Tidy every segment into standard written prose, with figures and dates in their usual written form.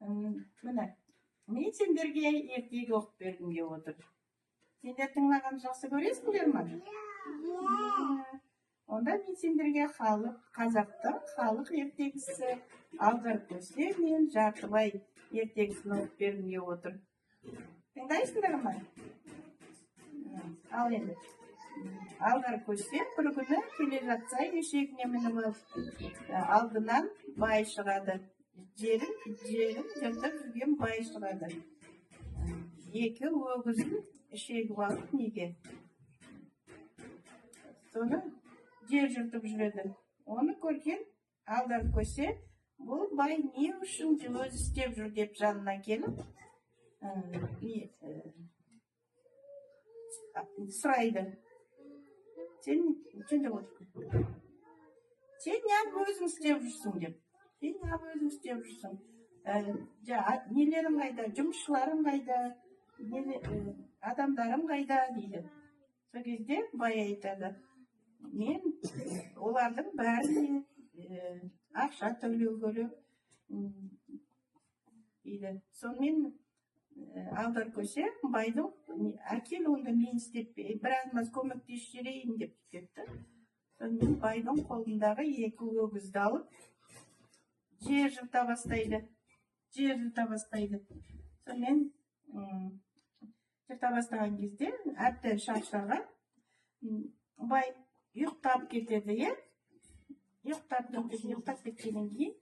Міне, мен сендерге ертегі оқып бергім келіп отыр. Сендер тыңлағанды жақсы көресіңдер ме? Онда мен сендерге қазақтың халық ертегісі Алдар Көсе мен Жартылай ертегісін оқып бергім келіп отыр. Тыңдайсыңдар ма? Ал енді. Алдар Көсе бір күні келе жатса, ешегіне мініп алып, алдынан бай шығады. Жерін жыртып жүрген бай шығады. Екі өгізін шегіп алып неге? Соны жер жыртып жүреді. Оны көрген Алдар Көсе, бұл бай не үшін өзі істеп жүр деп жанына келіп, сұрайды. Сен неғып өзің істеп жүрсің деп. Сен неғып өзің істеп жүрсің? Нелерің қайда, жұмысшыларың қайда, адамдарым қайда дейді. Сол кезде бай айтады, мен олардың бәріне ақша төлеу керек дейді. Сонымен Алдар Көсе байдың әкел онда мен істеп біразмаз көмектесіп жіберейін деп кетті. Сонымен байдың қолындағы екі өгізді алып жер жырта бастайды. Сонымен жырта бастаған кезде әбден шаршаған бай ұйықтап кетеді, ұйықтап кеткеннен кейін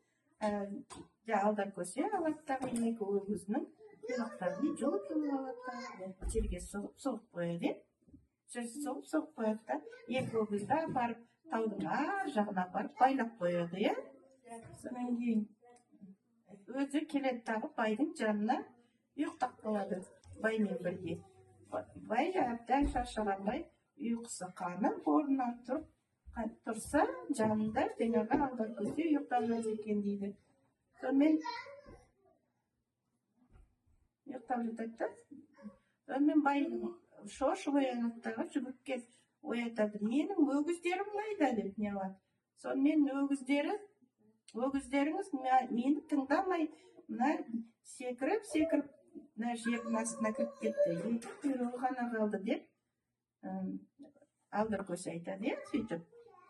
Алдар Көсе алаттағы екі өгізінің құлақтарын жұлып алады, жерге соғып қояды. Соғып қояды да, екі өгізді апарып таудың ар жағына апарып байлап қояды. Содан кейін өзі келеді тағы байдың жанына ұйықтап қалады баймен бірге. Бай әбден шаршаған бай ұйқысы қанып орнынан тұрса, жанында жаңағы Алдар Көсе ұйықтамайды екен дейді. Сонымен ұйықтап жатады. Сонымен бай шошып оянады, жүгіріп келіп оятады. Менің өгіздерім қайда деп не қылады. Сонымен өгіздеріңіз мені тыңдамай, мына секіріп, мына жердің астына кіріп кетті. Екі құйрығы ғана қалды деп Алдар Көсе айтады, сөйтіп.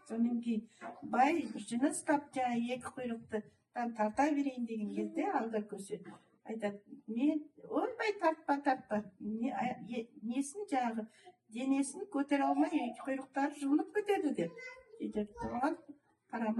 Сонымен кейін бай жіні ұстап, екі құйрықты тарта берейін деген кезде Алдар Көсе айтады, ойбай тартпа, несін жағы, денесін көтере алмай, құйрықтары жұлынып кетеді деп. Сөйтіп, оған қарамай